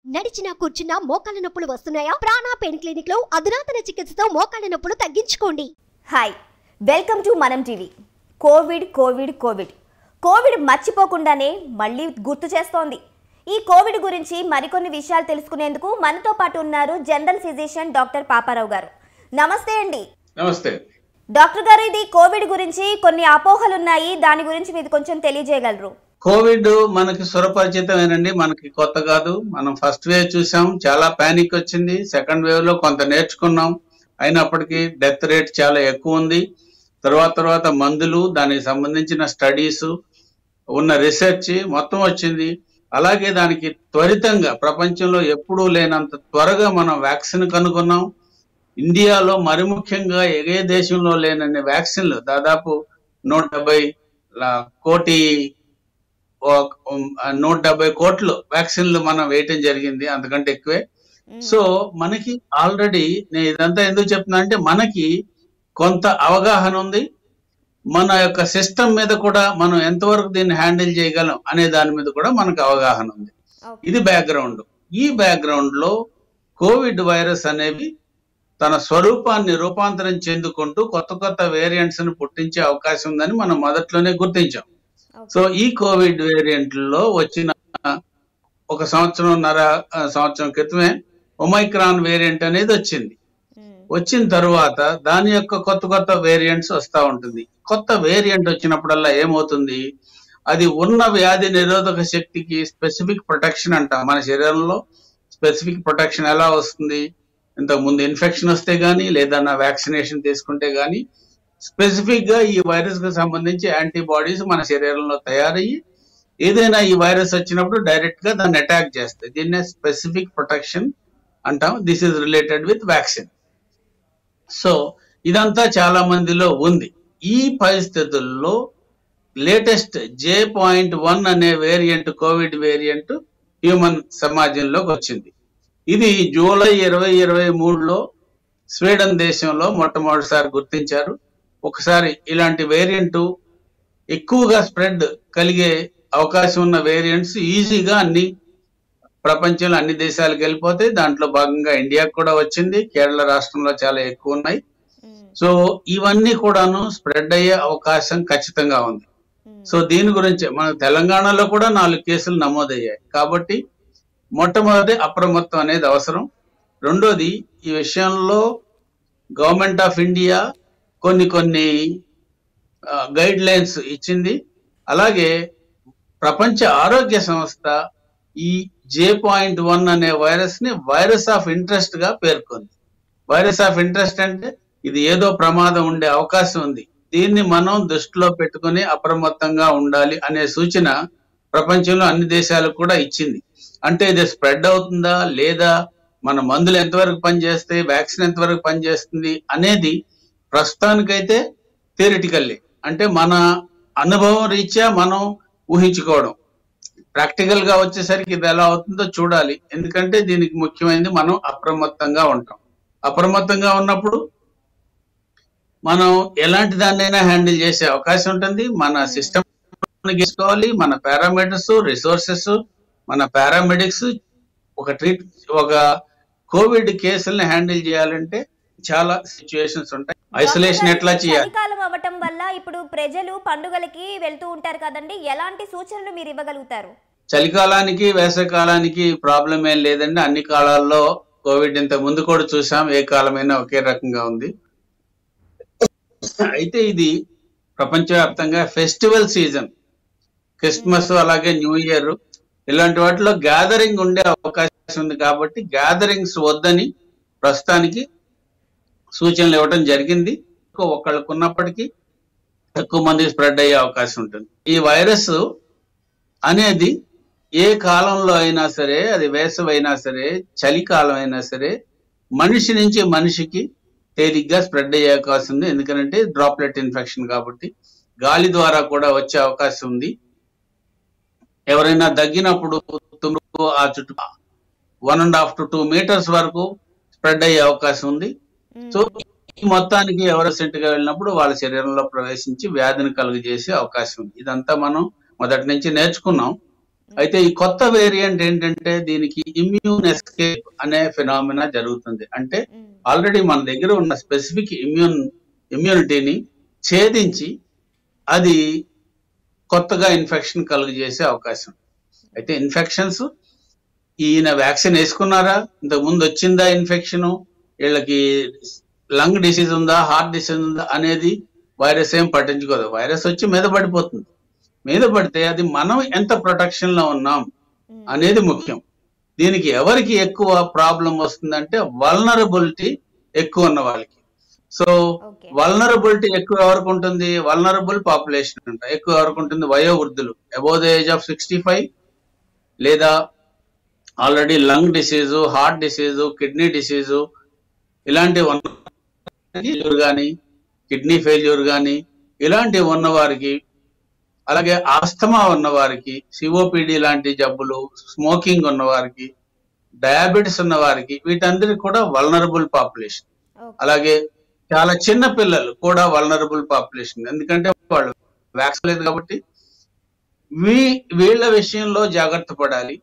నడిచినా కూర్చున్నా మోకాళ్ళ నొప్పులు వస్తున్నాయా? ప్రాణ పెయిన్ క్లినిక్ లో అధునాతన చికిత్సతో మోకాళ్ళ నొప్పులు తగ్గించుకోండి. హాయ్, వెల్కమ్ టు మనం టీవీ. కోవిడ్ మర్చిపోకుండానే మళ్ళీ గుర్తు చేస్తోంది. ఈ కోవిడ్ గురించి మరికొన్ని విషయాలు తెలుసుకునేందుకు మనతో పాటు ఉన్నారు జనరల్ ఫిజిషియన్ డాక్టర్ పాపారావు గారు. నమస్తే అండి. నమస్తే డాక్టర్ గారు, ఇది కోవిడ్ గురించి కొన్ని అపోహలు ఉన్నాయి, దాని గురించి మీరు కొంచెం తెలియజేయగలరు? కోవిడ్ మనకి సురపరిచితమేనండి, మనకి కొత్త కాదు. మనం ఫస్ట్ వేవ్ చూసాం, చాలా పానిక్ వచ్చింది. సెకండ్ వేవ్ లో కొంత నేర్చుకున్నాం, అయినప్పటికీ డెత్ రేట్ చాలా ఎక్కువ ఉంది. తర్వాత మందులు, దానికి సంబంధించిన స్టడీస్, ఉన్న రీసెర్చ్ మొత్తం వచ్చింది. అలాగే దానికి త్వరితంగా ప్రపంచంలో ఎప్పుడూ లేనంత త్వరగా మనం వ్యాక్సిన్ కనుగొన్నాం. ఇండియాలో మరి ముఖ్యంగా ఏ దేశంలో లేనన్ని వ్యాక్సిన్లు, దాదాపు 170 కోట్లు వ్యాక్సిన్లు మనం వేయటం జరిగింది, అంతకంటే ఎక్కువే. సో మనకి ఆల్రెడీ, నేను ఇదంతా ఎందుకు చెప్తున్నా అంటే, మనకి కొంత అవగాహన ఉంది. మన యొక్క సిస్టమ్ మీద కూడా మనం ఎంతవరకు దీన్ని హ్యాండిల్ చేయగలం అనే దాని మీద కూడా మనకు అవగాహన ఉంది. ఇది బ్యాక్గ్రౌండ్. ఈ బ్యాక్గ్రౌండ్ లో కోవిడ్ వైరస్ అనేవి తన స్వరూపాన్ని రూపాంతరం చెందుకుంటూ కొత్త వేరియంట్స్ ను పుట్టించే అవకాశం ఉందని మనం మొదట్లోనే గుర్తించాం. సో ఈ కోవిడ్ వేరియంట్లో వచ్చిన ఒక సంవత్సరం క్రితమే ఒమైక్రాన్ వేరియంట్ అనేది వచ్చింది. వచ్చిన తరువాత దాని యొక్క కొత్త వేరియంట్స్ వస్తూ ఉంటుంది. కొత్త వేరియంట్ వచ్చినప్పుడల్లా ఏమవుతుంది, అది ఉన్న వ్యాధి నిరోధక శక్తికి స్పెసిఫిక్ ప్రొటెక్షన్ అంటాం. మన శరీరంలో స్పెసిఫిక్ ప్రొటెక్షన్ ఎలా వస్తుంది, ఇంతకుముందు ఇన్ఫెక్షన్ వస్తే గానీ లేదా వ్యాక్సినేషన్ తీసుకుంటే గానీ స్పెసిఫిక్ గా ఈ వైరస్ కు సంబంధించి యాంటీబాడీస్ మన శరీరంలో తయారయ్యి ఏదైనా ఈ వైరస్ వచ్చినప్పుడు డైరెక్ట్ గా దాన్ని అటాక్ చేస్తాయి. దీన్నే స్పెసిఫిక్ ప్రొటెక్షన్ అంటాం. This is related with vaccine. So ఇదంతా చాలా మందిలో ఉంది. ఈ పరిస్థితుల్లో లేటెస్ట్ J.1 అనే వేరియంట్, కోవిడ్ వేరియంట్ హ్యూమన్ సమాజంలోకి వచ్చింది. ఇది జూలై 2023లో స్వీడన్ దేశంలో మొట్టమొదటిసారి గుర్తించారు. ఒకసారి ఇలాంటి వేరియంట్ ఎక్కువగా స్ప్రెడ్ కలిగే అవకాశం ఉన్న వేరియంట్స్ ఈజీగా ప్రపంచంలో అన్ని దేశాలకు వెళ్ళిపోతాయి. దాంట్లో భాగంగా ఇండియాకు కూడా వచ్చింది. కేరళ రాష్ట్రంలో చాలా ఎక్కువ ఉన్నాయి. సో ఇవన్నీ కూడాను స్ప్రెడ్ అయ్యే అవకాశం ఖచ్చితంగా ఉంది. సో దీని గురించి మన తెలంగాణలో కూడా 4 కేసులు నమోదయ్యాయి. కాబట్టి మొట్టమొదటి అప్రమత్తం అనేది అవసరం. రెండోది, ఈ విషయంలో గవర్నమెంట్ ఆఫ్ ఇండియా కొన్ని గైడ్ లైన్స్ ఇచ్చింది. అలాగే ప్రపంచ ఆరోగ్య సంస్థ ఈ J.1 అనే వైరస్ ని వైరస్ ఆఫ్ ఇంట్రెస్ట్ గా పేర్కొంది. వైరస్ ఆఫ్ ఇంట్రెస్ట్ అంటే ఇది ఏదో ప్రమాదం ఉండే అవకాశం ఉంది, దీన్ని మనం దృష్టిలో పెట్టుకుని అప్రమత్తంగా ఉండాలి అనే సూచన ప్రపంచంలో అన్ని దేశాలకు కూడా ఇచ్చింది. అంటే ఇది స్ప్రెడ్ అవుతుందా లేదా, మన మందులు ఎంతవరకు పనిచేస్తాయి, వ్యాక్సిన్ ఎంతవరకు పనిచేస్తుంది అనేది ప్రస్తుతానికైతే థియరిటికల్లీ, అంటే మన అనుభవం రీత్యా మనం ఊహించుకోవడం. ప్రాక్టికల్ గా వచ్చేసరికి ఇది ఎలా అవుతుందో చూడాలి. ఎందుకంటే దీనికి ముఖ్యమైనది మనం అప్రమత్తంగా ఉంటాం. అప్రమత్తంగా ఉన్నప్పుడు మనం ఎలాంటి దాన్నైనా హ్యాండిల్ చేసే అవకాశం ఉంటుంది. మన సిస్టమ్ గీసుకోవాలి, మన పారామీటర్స్, రిసోర్సెస్, మన పారామెడిక్స్. ఒక కోవిడ్ కేసుల్ని హ్యాండిల్ చేయాలంటే చాలా సిచ్యువేషన్స్ ఉంటాయి. ఐసోలేషన్ ఎట్లా చేయాలి? చలికాలం అవ్వటం వల్ల ఇప్పుడు ప్రజలు పండుగలకి వెళ్తూ ఉంటారు కదండి, ఎలాంటి సూచనలు మీరు ఇవ్వగలుగుతారు? చలికాలానికి వేసవికాలానికి ప్రాబ్లం ఏం లేదండి. అన్ని కాలాల్లో కోవిడ్ ఇంత ముందు కూడా చూసాం, ఏ కాలమైనా ఒకే రకంగా ఉంది. అయితే ఇది ప్రపంచవ్యాప్తంగా ఫెస్టివల్ సీజన్, క్రిస్మస్ అలాగే న్యూ ఇయర్ ఇలాంటి వాటిలో గ్యాదరింగ్ ఉండే అవకాశం ఉంది. కాబట్టి గ్యాదరింగ్స్ వద్దని ప్రస్తుతానికి సూచనలు ఇవ్వడం జరిగింది. ఒకళ్ళకు ఉన్నప్పటికీ ఎక్కువ మంది స్ప్రెడ్ అయ్యే అవకాశం ఉంటుంది. ఈ వైరస్ అనేది ఏ కాలంలో అయినా సరే, అది వేసవి అయినా సరే, చలికాలం అయినా సరే, మనిషి నుంచి మనిషికి తేలిగ్గా స్ప్రెడ్ అయ్యే అవకాశం ఉంది. ఎందుకంటే డ్రాప్లెట్ ఇన్ఫెక్షన్ కాబట్టి గాలి ద్వారా కూడా వచ్చే అవకాశం ఉంది. ఎవరైనా దగ్గినప్పుడు ఆ చుట్టూ 1.5 to 2 meters వరకు స్ప్రెడ్ అయ్యే అవకాశం ఉంది. సో ఈ మొత్తానికి ఎవరెసెంట్ గా వెళ్ళినప్పుడు వాళ్ళ శరీరంలో ప్రవేశించి వ్యాధిని కలుగజేసే అవకాశం ఉంది. ఇదంతా మనం మొదటి నుంచి నేర్చుకున్నాం. అయితే ఈ కొత్త వేరియంట్ ఏంటంటే దీనికి ఇమ్యూన్ ఎస్కేప్ అనే ఫినామినా జరుగుతుంది. అంటే ఆల్రెడీ మన దగ్గర ఉన్న స్పెసిఫిక్ ఇమ్యూనిటీని ఛేదించి అది కొత్తగా ఇన్ఫెక్షన్ కలుగజేసే అవకాశం. అయితే ఇన్ఫెక్షన్స్ ఈయన వ్యాక్సిన్ వేసుకున్నారా, ఇంతకు ముందు వచ్చిందా ఇన్ఫెక్షన్, వీళ్ళకి లంగ్ డిసీజ్ ఉందా, హార్ట్ డిసీజ్ ఉందా అనేది వైరస్ ఏం పట్టించుకోదు. వైరస్ వచ్చి మీద పడిపోతుంది. మీద పడితే అది మనం ఎంత ప్రొటెక్షన్ లో ఉన్నాం అనేది ముఖ్యం. దీనికి ఎవరికి ఎక్కువ ప్రాబ్లం వస్తుందంటే వల్నరబిలిటీ ఎక్కువ ఉన్న వాళ్ళకి. సో వల్నరబిలిటీ ఎక్కువ ఎవరికి ఉంటుంది, వల్నరబుల్ పాపులేషన్ ఉంటుంది. ఎక్కువ ఎవరికి ఉంటుంది, వయోవృద్ధులు అబౌవ్ ద ఏజ్ ఆఫ్ 65 లేదా already lung disease, heart disease, kidney disease ఇలాంటివి కానీ, కిడ్నీ ఫెయిల్యూర్ కానీ ఇలాంటివి ఉన్నవారికి, అలాగే ఆస్తమా ఉన్నవారికి, సిఓపిడి లాంటి జబ్బులు, స్మోకింగ్ ఉన్నవారికి, డయాబెటిస్ ఉన్నవారికి, వీటందరికి కూడా వల్నరబుల్ పాపులేషన్. అలాగే చాలా చిన్న పిల్లలు కూడా వల్నరబుల్ పాపులేషన్, ఎందుకంటే వాళ్ళు వ్యాక్సిన్ లేదు కాబట్టి. వీళ్ళ విషయంలో జాగ్రత్త పడాలి.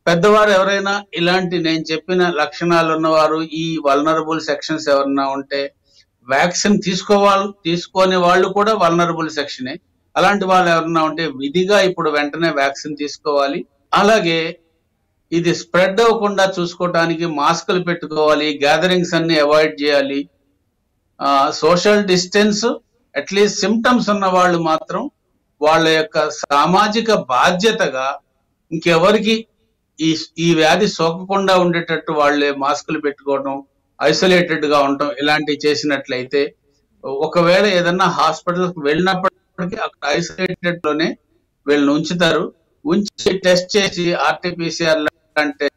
పెద్దవారు ఎవరైనా ఇలాంటి నేను చెప్పిన లక్షణాలు ఉన్నవారు, ఈ వల్నరబుల్ సెక్షన్స్ ఎవరైనా ఉంటే వ్యాక్సిన్ తీసుకునే వాళ్ళు కూడా వల్నరబుల్ సెక్షనే. అలాంటి వాళ్ళు ఎవరైనా ఉంటే విధిగా ఇప్పుడు వెంటనే వ్యాక్సిన్ తీసుకోవాలి. అలాగే ఇది స్ప్రెడ్ అవ్వకుండా చూసుకోవడానికి మాస్కులు పెట్టుకోవాలి, గ్యాదరింగ్స్ అన్ని అవాయిడ్ చేయాలి, సోషల్ డిస్టెన్స్. అట్లీస్ట్ సిమ్టమ్స్ ఉన్న వాళ్ళు మాత్రం వాళ్ళ యొక్క సామాజిక బాధ్యతగా ఇంకెవరికి ఈ వ్యాధి సోకకుండా ఉండేటట్టు వాళ్ళే మాస్కులు పెట్టుకోవడం, ఐసోలేటెడ్ గా ఉండటం ఇలాంటివి చేసినట్లయితే, ఒకవేళ ఏదన్నా హాస్పిటల్కి వెళ్ళినప్పటికీ అక్కడ ఐసోలేటెడ్ లోనే వీళ్ళని ఉంచుతారు. ఉంచి టెస్ట్ చేసి ఆర్టీపీసీఆర్ అంటే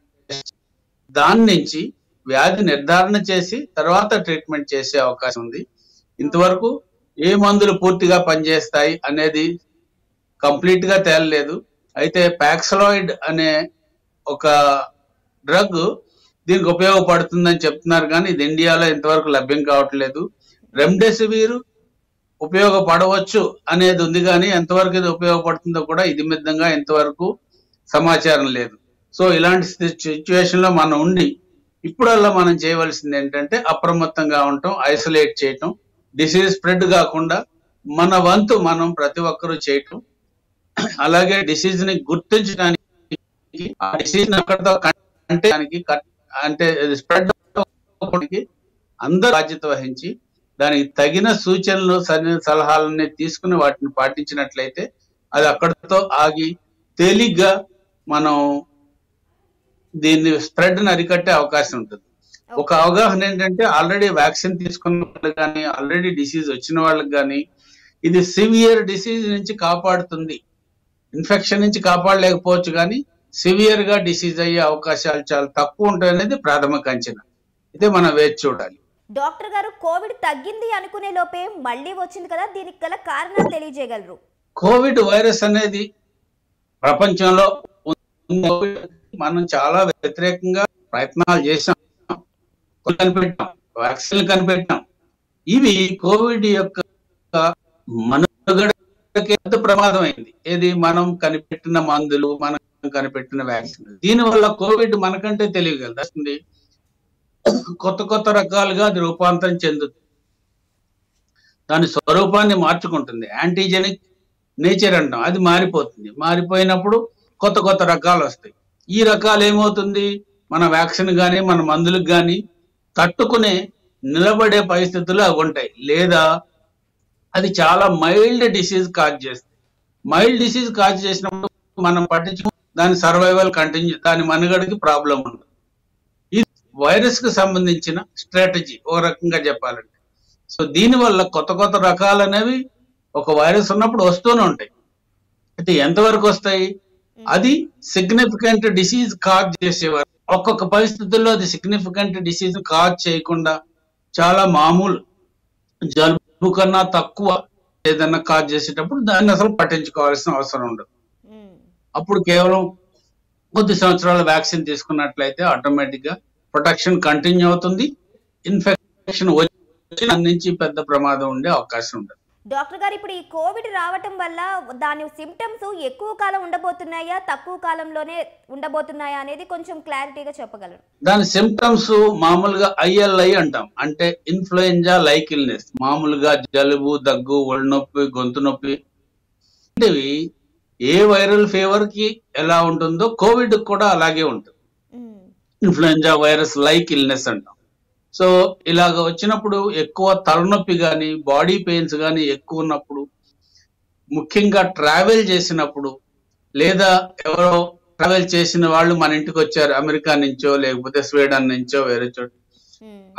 దాని నుంచి వ్యాధి నిర్ధారణ చేసి తర్వాత ట్రీట్మెంట్ చేసే అవకాశం ఉంది. ఇంతవరకు ఏ మందులు పూర్తిగా పనిచేస్తాయి అనేది కంప్లీట్ గా తేలలేదు. అయితే పాక్సలాయిడ్ అనే ఒక డ్రగ్ దీనికి ఉపయోగపడుతుందని చెప్తున్నారు, కానీ ఇది ఇండియాలో ఇంతవరకు లభ్యం కావట్లేదు. రెమ్డెసివిర్ ఉపయోగపడవచ్చు అనేది ఉంది, కానీ ఎంతవరకు ఇది ఉపయోగపడుతుందో కూడా ఇది మిద్దంగా ఇంతవరకు సమాచారం లేదు. సో ఇలాంటి సిచ్యువేషన్ లో మనం ఉండి ఇప్పుడల్లా మనం చేయవలసింది ఏంటంటే అప్రమత్తంగా ఉండటం, ఐసోలేట్ చేయటం, డిసీజ్ స్ప్రెడ్ కాకుండా మన వంతు మనం ప్రతి ఒక్కరూ చేయటం. అలాగే డిసీజ్ ని గుర్తించడానికి, ఆ డిసీజ్ అక్కడితో అంటే స్ప్రెడ్ అందరూ బాధ్యత వహించి దానికి తగిన సూచనలు, సలహాలని తీసుకుని వాటిని పాటించినట్లయితే అది అక్కడితో ఆగి తేలిగ్గా మనం దీన్ని స్ప్రెడ్ ని అరికట్టే అవకాశం ఉంటుంది. ఒక అవగాహన ఏంటంటే ఆల్రెడీ వ్యాక్సిన్ తీసుకున్న వాళ్ళు కానీ, ఆల్రెడీ డిసీజ్ వచ్చిన వాళ్ళకి కానీ ఇది సివియర్ డిసీజ్ నుంచి కాపాడుతుంది. ఇన్ఫెక్షన్ నుంచి కాపాడలేకపోవచ్చు, కానీ సివియర్ గా డిసీజ్ అయ్యే అవకాశాలు చాలా తక్కువ ఉంటాయి అనేది ప్రాథమిక అంచనా. ఇదే మనం వేచి చూడాలి. డాక్టర్ గారు, కోవిడ్ తగ్గింది అనుకునే లోపే మళ్ళీ వచ్చింది కదా, దీనికి గల కారణాలు తెలియజేయగలరు? కోవిడ్ వైరస్ అనేది ప్రపంచంలో మనం చాలా వ్యతిరేకంగా ప్రయత్నాలు చేసాం, కనిపెట్టాం, వ్యాక్సిన్లు కనిపెట్టాం. ఇవి కోవిడ్ యొక్క మనుగడకి ఎంత ప్రమాదం అయింది. ఏది మనం కనిపెట్టిన మందులు, మనం కనిపెట్టిన వ్యాక్సిన్. దీనివల్ల కోవిడ్ మనకంటే తెలియగలదు, కొత్త కొత్త రకాలుగా అది రూపాంతరం చెందుతుంది, దాని స్వరూపాన్ని మార్చుకుంటుంది. యాంటీజెనిక్ నేచర్ అంటాం, అది మారిపోతుంది. మారిపోయినప్పుడు కొత్త కొత్త రకాలు వస్తాయి. ఈ రకాలు ఏమవుతుంది, మన వ్యాక్సిన్ కానీ మన మందులకు కానీ తట్టుకునే నిలబడే పరిస్థితులు అవి ఉంటాయి, లేదా అది చాలా మైల్డ్ డిసీజ్ కాజ్ చేస్తుంది. మైల్డ్ డిసీజ్ కాజ్ చేసినప్పుడు మనం పట్టించుకు దాని సర్వైవల్ కంటిన్యూ, దాని మనుగడకి ప్రాబ్లం ఉండదు. ఇది వైరస్ కు సంబంధించిన స్ట్రాటజీ ఓ రకంగా చెప్పాలంటే. సో దీనివల్ల కొత్త కొత్త రకాలు అనేవి ఒక వైరస్ ఉన్నప్పుడు వస్తూనే ఉంటాయి. అయితే ఎంతవరకు వస్తాయి, అది సిగ్నిఫికెంట్ డిసీజ్ కాజ్ చేసేవారు. ఒక్కొక్క పరిస్థితుల్లో అది సిగ్నిఫికెంట్ డిసీజ్ కాజ్ చేయకుండా చాలా మామూలు జలుబు కన్నా తక్కువ ఏదన్నా కాజ్ చేసేటప్పుడు దాన్ని అసలు పట్టించుకోవాల్సిన అవసరం ఉండదు. అప్పుడు కేవలం కొద్ది సంవత్సరాల వ్యాక్సిన్ తీసుకున్నట్లయితే ఆటోమేటిక్ గా ప్రొటెక్షన్ కంటిన్యూ అవుతుంది. ఇన్ఫెక్షన్ వచ్చి దాని నుంచి పెద్ద ప్రమాదం ఉండే అవకాశం ఉండదు. డాక్టర్ గారు ఇప్పుడు ఈ కోవిడ్ రావటం వల్ల దాని సిమ్టమ్స్ ఎక్కువ కాలం ఉండబోతున్నాయా, తక్కువ కాలంలోనే ఉండబోతున్నాయా అనేది కొంచెం క్లారిటీగా చెప్పగలరు? దాని సిమ్టమ్స్ మామూలుగా ILI అంటాం, అంటే ఇన్ఫ్లుయెంజా లైక్ ఇల్నెస్. మామూలుగా జలుబు, దగ్గు, ఒళ్ళు నొప్పి, గొంతు నొప్పి ఇవి ఏ వైరల్ ఫీవర్ కి ఎలా ఉంటుందో కోవిడ్ కూడా అలాగే ఉంటుంది. ఇన్ఫ్లుయెంజా వైరస్ లైక్ ఇల్నెస్ అంటాం. సో ఇలాగ వచ్చినప్పుడు ఎక్కువ తలనొప్పి కానీ, బాడీ పెయిన్స్ కానీ ఎక్కువ ఉన్నప్పుడు, ముఖ్యంగా ట్రావెల్ చేసినప్పుడు, లేదా ఎవరో ట్రావెల్ చేసిన వాళ్ళు మన ఇంటికి వచ్చారు అమెరికా నుంచో లేకపోతే స్వీడన్ నుంచో వేరే చోట,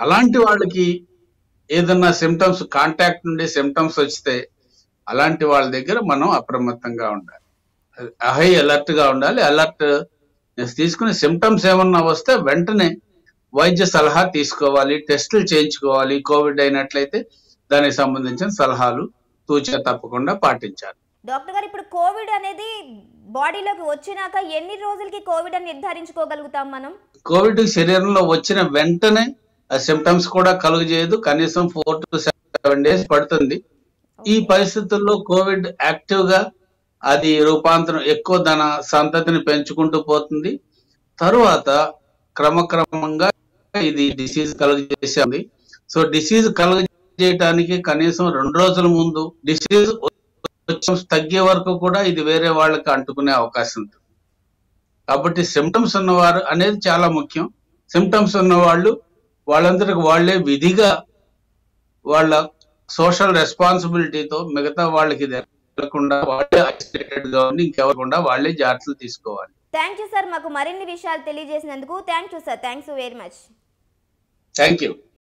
అలాంటి వాళ్ళకి ఏదన్నా సిమ్టమ్స్, కాంటాక్ట్ నుండి సిమ్టమ్స్ వస్తే అలాంటి వాళ్ళ దగ్గర మనం అప్రమత్తంగా ఉండాలి, హై అలర్ట్ గా ఉండాలి. అలర్ట్ తీసుకుని సిమ్టమ్స్ ఏమన్నా వస్తే వెంటనే వైద్య సలహా తీసుకోవాలి, టెస్టులు చేయించుకోవాలి. కోవిడ్ అయినట్లయితే దానికి సంబంధించిన సలహాలు తూచా తప్పకుండా పాటించాలి. డాక్టర్ గారు ఇప్పుడు కోవిడ్ అనేది బాడీలోకి వచ్చినాక ఎన్ని రోజులకి కోవిడ్ అని నిర్ధారించుకోగలుగుతాం మనం? కోవిడ్ శరీరంలో వచ్చిన వెంటనే ఆ సిమ్టమ్స్ కూడా కలుగజేయదు, కనీసం 4 to 7 days పడుతుంది. ఈ పరిస్థితుల్లో కోవిడ్ యాక్టివ్ గా అది రూపాంతరం ఎక్కువ తన సంతతిని పెంచుకుంటూ పోతుంది. తరువాత క్రమక్రమంగా ఇది డిసీజ్ కలుగజేసింది. సో డిసీజ్ కలుగజేయటానికి కనీసం 2 రోజుల ముందు డిసీజ్ తగ్గే వరకు కూడా ఇది వేరే వాళ్ళకి అంటుకునే అవకాశం ఉంటుంది. కాబట్టి సిమ్టమ్స్ ఉన్నవారు అనేది చాలా ముఖ్యం. సిమ్టమ్స్ ఉన్నవాళ్ళు వాళ్ళందరికి వాళ్లే విధిగా వాళ్ళ సోషల్ రెస్పాన్సిబిలిటీతో మిగతా వాళ్ళకి తెలియకుండా వాళ్ళే ఐసోలేటెడ్ గా ఉండి ఇంకెవరకుండా వాళ్ళే జాగ్రత్తలు తీసుకోవాలి. థ్యాంక్ యూ సార్, మాకు మరిన్ని విషయాలు తెలియజేసినందుకు. Thank you sir, thanks very much. Thank you.